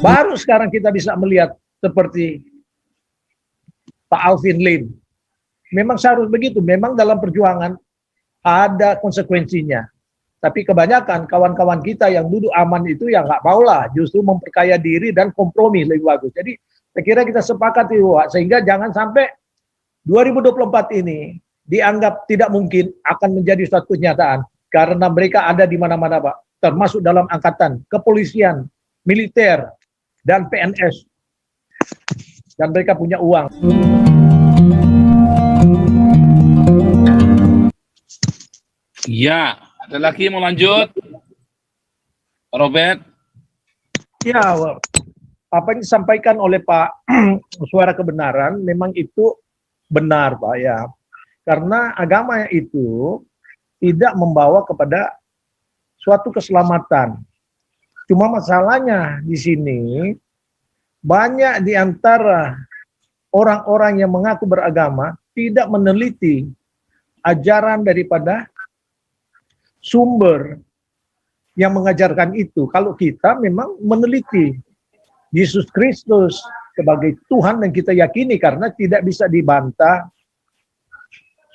Baru sekarang kita bisa melihat seperti Pak Alvin Lim. Memang seharusnya begitu, memang dalam perjuangan ada konsekuensinya. Tapi kebanyakan kawan-kawan kita yang duduk aman itu yang nggak maulah, justru memperkaya diri dan kompromi lebih bagus. Jadi saya kira kita sepakat itu, sehingga jangan sampai 2024 ini dianggap tidak mungkin akan menjadi suatu kenyataan. Karena mereka ada di mana-mana, Pak. Termasuk dalam angkatan, kepolisian, militer, dan PNS. Dan mereka punya uang. Ya, ada lagi mau lanjut? Robert? Ya, apa yang disampaikan oleh Pak Suara Kebenaran memang itu benar, Pak, ya. Karena agama itu tidak membawa kepada suatu keselamatan. Cuma masalahnya di sini banyak di antara orang-orang yang mengaku beragama tidak meneliti ajaran daripada sumber yang mengajarkan itu. Kalau kita memang meneliti Yesus Kristus sebagai Tuhan yang kita yakini, karena tidak bisa dibantah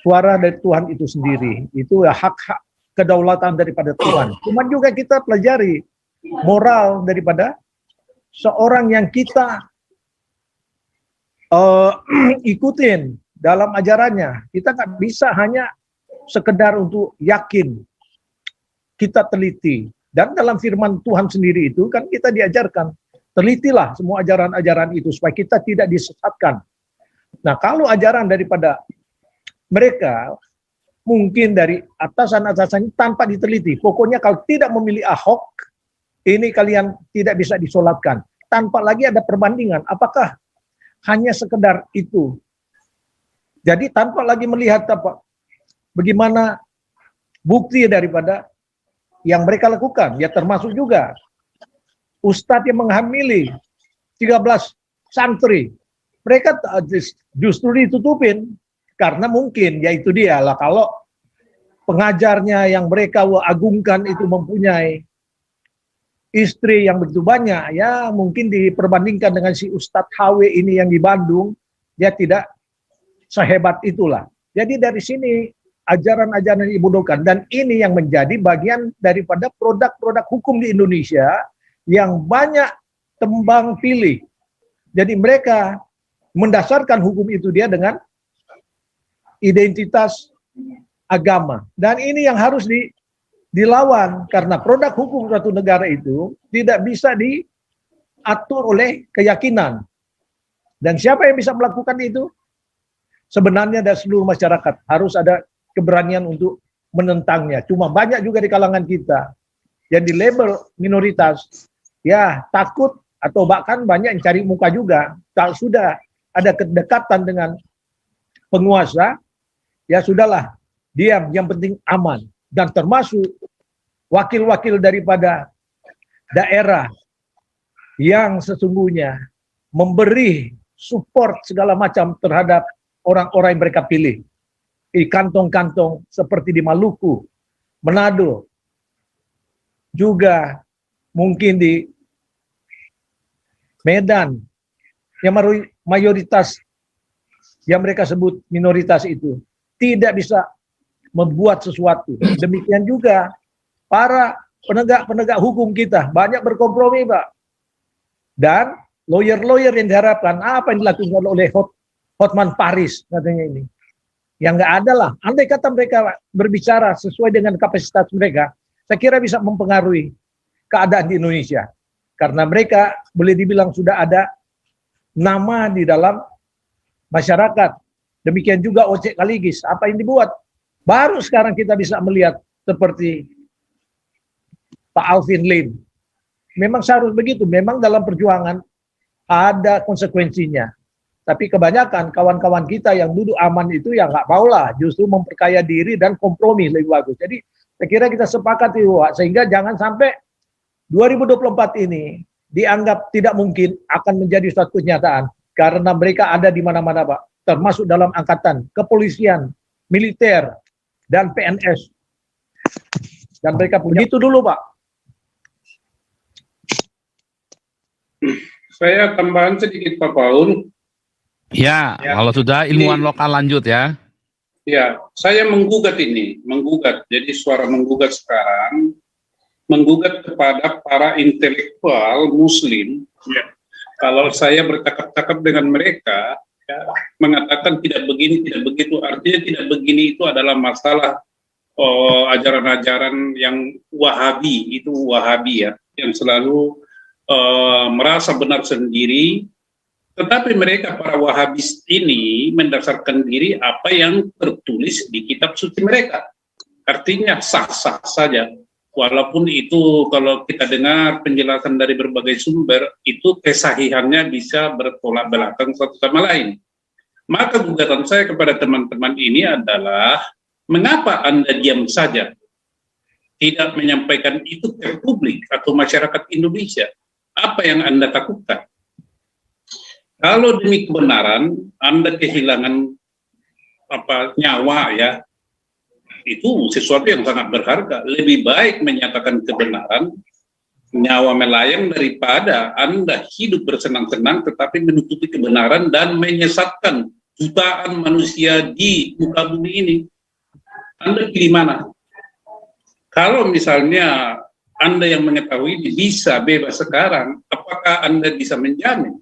suara dari Tuhan itu sendiri. Itu hak-hak kedaulatan daripada Tuhan. Cuman juga kita pelajari moral daripada seorang yang kita ikutin dalam ajarannya. Kita nggak bisa hanya sekedar untuk yakin, kita teliti. Dan dalam firman Tuhan sendiri itu kan kita diajarkan, telitilah semua ajaran-ajaran itu supaya kita tidak disesatkan. Nah, kalau ajaran daripada mereka mungkin dari atasan-atasan tanpa diteliti, pokoknya kalau tidak memilih Ahok, ini kalian tidak bisa disolatkan. Tanpa lagi ada perbandingan, apakah hanya sekedar itu. Jadi tanpa lagi melihat apa, bagaimana bukti daripada yang mereka lakukan, ya termasuk juga ustadz yang menghamili 13 santri. Mereka justru ditutupin karena mungkin ya itu dia lah, kalau pengajarnya yang mereka agungkan itu mempunyai istri yang begitu banyak, ya mungkin diperbandingkan dengan si Ustadz HW ini yang di Bandung, dia tidak sehebat itulah. Jadi dari sini ajaran-ajaran dibodohkan, dan ini yang menjadi bagian daripada produk-produk hukum di Indonesia yang banyak tembang pilih. Jadi mereka mendasarkan hukum itu dia dengan identitas agama, dan ini yang harus dilawan, karena produk hukum suatu negara itu tidak bisa diatur oleh keyakinan. Dan siapa yang bisa melakukan itu? Sebenarnya dari seluruh masyarakat harus ada keberanian untuk menentangnya. Cuma banyak juga di kalangan kita yang di label minoritas, ya takut atau bahkan banyak yang cari muka juga. Kalau sudah ada kedekatan dengan penguasa, ya sudahlah, diam, yang penting aman. Dan termasuk wakil-wakil daripada daerah yang sesungguhnya memberi support segala macam terhadap orang-orang yang mereka pilih. Di kantong-kantong seperti di Maluku, Manado, juga mungkin di Medan, yang mayoritas yang mereka sebut minoritas itu tidak bisa membuat sesuatu. Demikian juga para penegak-penegak hukum kita banyak berkompromi, Pak. Dan lawyer-lawyer yang diharapkan, apa yang dilakukan oleh Hotman Paris katanya ini, yang nggak ada lah. Andai kata mereka berbicara sesuai dengan kapasitas mereka, saya kira bisa mempengaruhi keadaan di Indonesia. Karena mereka boleh dibilang sudah ada nama di dalam masyarakat. Demikian juga Ojek Kaligis, apa yang dibuat. Baru sekarang kita bisa melihat seperti Pak Alvin Lim. Memang seharusnya begitu, memang dalam perjuangan ada konsekuensinya. Tapi kebanyakan kawan-kawan kita yang duduk aman itu ya nggak maulah, justru memperkaya diri dan kompromi lebih bagus. Jadi saya kira kita sepakat itu, sehingga jangan sampai 2024 ini dianggap tidak mungkin akan menjadi suatu kenyataan. Karena mereka ada di mana-mana, Pak. Termasuk dalam angkatan, kepolisian, militer, dan PNS. Dan mereka punya itu dulu, Pak. Saya tambahan sedikit Pak Paul. Ya, Ya, kalau sudah ilmuwan ini- lokal lanjut ya. Ya, saya menggugat ini, menggugat. Jadi suara menggugat sekarang, menggugat kepada para intelektual Muslim. Ya. Kalau saya bercakap-cakap dengan mereka, ya, mengatakan tidak begini, tidak begitu, artinya tidak begini itu adalah masalah ajaran-ajaran yang Wahabi, itu Wahabi ya, yang selalu merasa benar sendiri. Tetapi mereka para Wahabis ini mendasarkan diri apa yang tertulis di kitab suci mereka. Artinya sah-sah saja. Walaupun itu kalau kita dengar penjelasan dari berbagai sumber, itu kesahihannya bisa bertolak belakang satu sama lain. Maka gugatan saya kepada teman-teman ini adalah, mengapa Anda diam saja? Tidak menyampaikan itu ke publik atau masyarakat Indonesia? Apa yang Anda takutkan? Kalau demi kebenaran, Anda kehilangan nyawa ya, itu sesuatu yang sangat berharga. Lebih baik menyatakan kebenaran, nyawa melayang, daripada Anda hidup bersenang-senang tetapi menutupi kebenaran dan menyesatkan jutaan manusia di muka bumi ini. Anda pilih mana? Kalau misalnya Anda yang mengetahui bisa bebas sekarang, apakah Anda bisa menjamin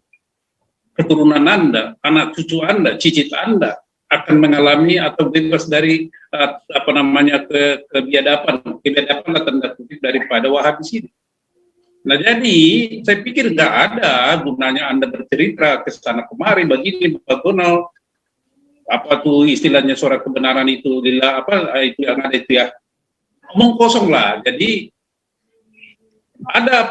keturunan Anda, anak cucu Anda, cicit Anda akan mengalami atau bebas dari kebiadaban tanda kutip daripada Wahabis ini? Nah, jadi saya pikir nggak ada gunanya Anda bercerita ke sana kemari begini bagaimana, apa tuh istilahnya, suara kebenaran itu itu yang ada itu ya, omong kosong lah. Jadi ada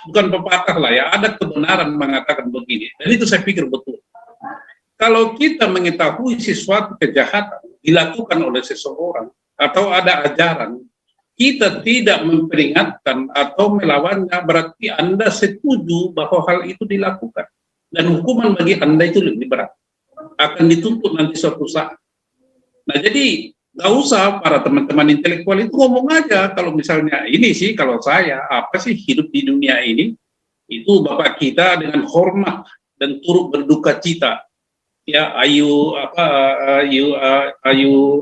bukan pepatah lah ya, ada kebenaran mengatakan begini, dan itu saya pikir betul. Kalau kita mengetahui sesuatu kejahatan dilakukan oleh seseorang atau ada ajaran, kita tidak memperingatkan atau melawannya, berarti Anda setuju bahwa hal itu dilakukan, dan hukuman bagi Anda itu lebih berat, akan dituntut nanti suatu saat. Nah, jadi nggak usah para teman-teman intelektual itu ngomong aja. Kalau misalnya ini sih, kalau saya, apa sih hidup di dunia ini, itu Bapak kita dengan hormat dan turut berduka cita. Ya, Ayu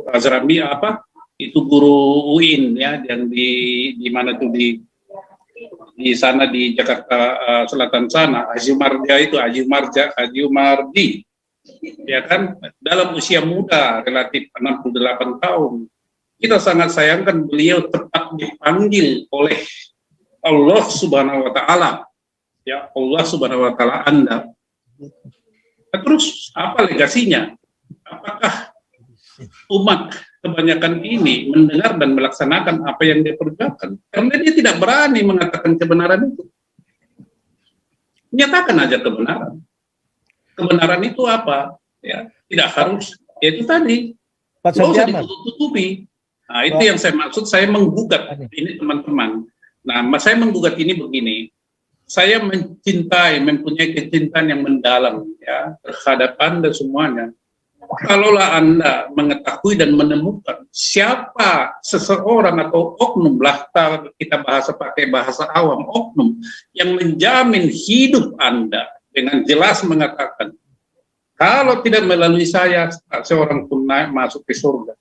Azrami itu guru UIN ya, yang di mana tuh di sana di Jakarta Selatan sana, Haji Mardi, ya kan, dalam usia muda relatif 68 tahun. Kita sangat sayangkan beliau tepat dipanggil oleh Allah Subhanahu wa taala. Ya, Allah Subhanahu wa taala Anda. Nah, terus apa legasinya? Apakah umat kebanyakan ini mendengar dan melaksanakan apa yang dia kerjakan? Karena dia tidak berani mengatakan kebenaran itu. Nyatakan aja kebenaran. Kebenaran itu apa? Ya, tidak harus. Ya itu tadi. Tidak usah ditutup-tutupi. Nah, itu yang saya maksud. Saya menggugat ini, teman-teman. Nah, saya menggugat ini begini. Saya mempunyai kecintaan yang mendalam ya terhadap Anda semuanya. Kalaulah Anda mengetahui dan menemukan siapa seseorang atau oknum lah, kita pakai bahasa awam, oknum yang menjamin hidup Anda dengan jelas mengatakan, kalau tidak melalui saya, seorang pun masuk ke surga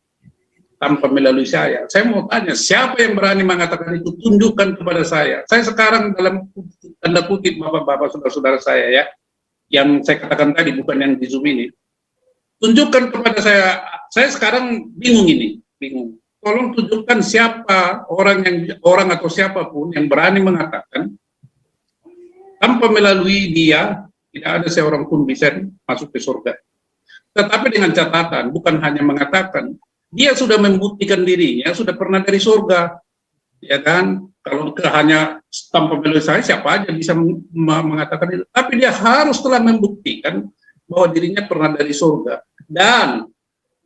tanpa melalui saya. Saya mau tanya, siapa yang berani mengatakan itu? Tunjukkan kepada saya. Saya sekarang dalam tanda kutip bapak-bapak saudara-saudara saya ya, yang saya katakan tadi, bukan yang di Zoom ini. Tunjukkan kepada saya. Saya sekarang bingung ini, bingung. Tolong tunjukkan siapa orang atau siapapun yang berani mengatakan tanpa melalui dia tidak ada seorang pun bisa masuk ke surga. Tetapi dengan catatan, bukan hanya mengatakan, dia sudah membuktikan dirinya, sudah pernah dari surga, ya kan? Kalau hanya tanpa melalui saya, siapa aja bisa mengatakan itu. Tapi dia harus telah membuktikan bahwa dirinya pernah dari surga, dan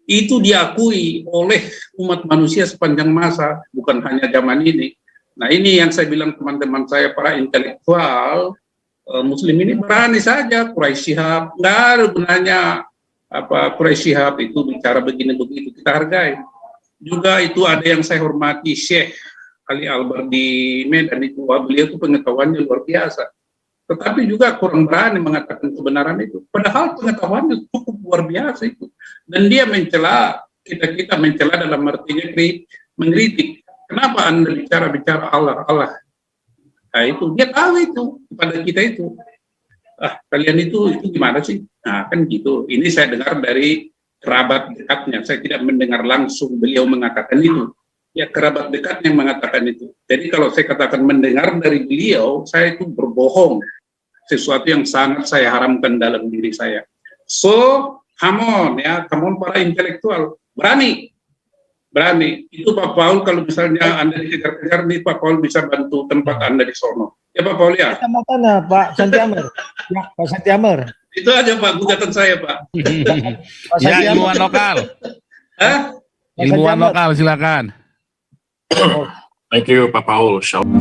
itu diakui oleh umat manusia sepanjang masa, bukan hanya zaman ini. Nah, ini yang saya bilang teman-teman saya para intelektual Muslim ini berani saja. Quraisy Shihab, nggak ada gunanya Quraisy Shihab itu bicara begini-begitu, kita hargai. Juga itu ada yang saya hormati, Syekh Ali Albar di Medan itu, beliau itu pengetahuannya luar biasa. tetapi juga kurang berani mengatakan kebenaran itu. Padahal pengetahuannya cukup luar biasa itu. Dan dia mencela, kita mencela dalam artinya mengkritik. Kenapa Anda bicara Allah? Nah, itu dia tahu itu kepada kita itu. Kalian itu gimana sih? Nah, kan gitu. Ini saya dengar dari kerabat dekatnya. Saya tidak mendengar langsung beliau mengatakan itu. Ya, kerabat dekat yang mengatakan itu. Jadi kalau saya katakan mendengar dari beliau, saya itu berbohong. Sesuatu yang sangat saya haramkan dalam diri saya. So, come on para intelektual. Berani. Itu Pak Paul, kalau misalnya Anda dikejar-kejar nih, Pak Paul bisa bantu tempat Anda di sono. Ya Pak Paul ya? Kita mana Pak Santiamer? Ya, Pak Santiamer. Itu aja Pak, gugatan saya Pak. Ya, ilmuwan lokal. Hah? Ilmuwan lokal, silakan. Thank you, Pak Paul. Shalom.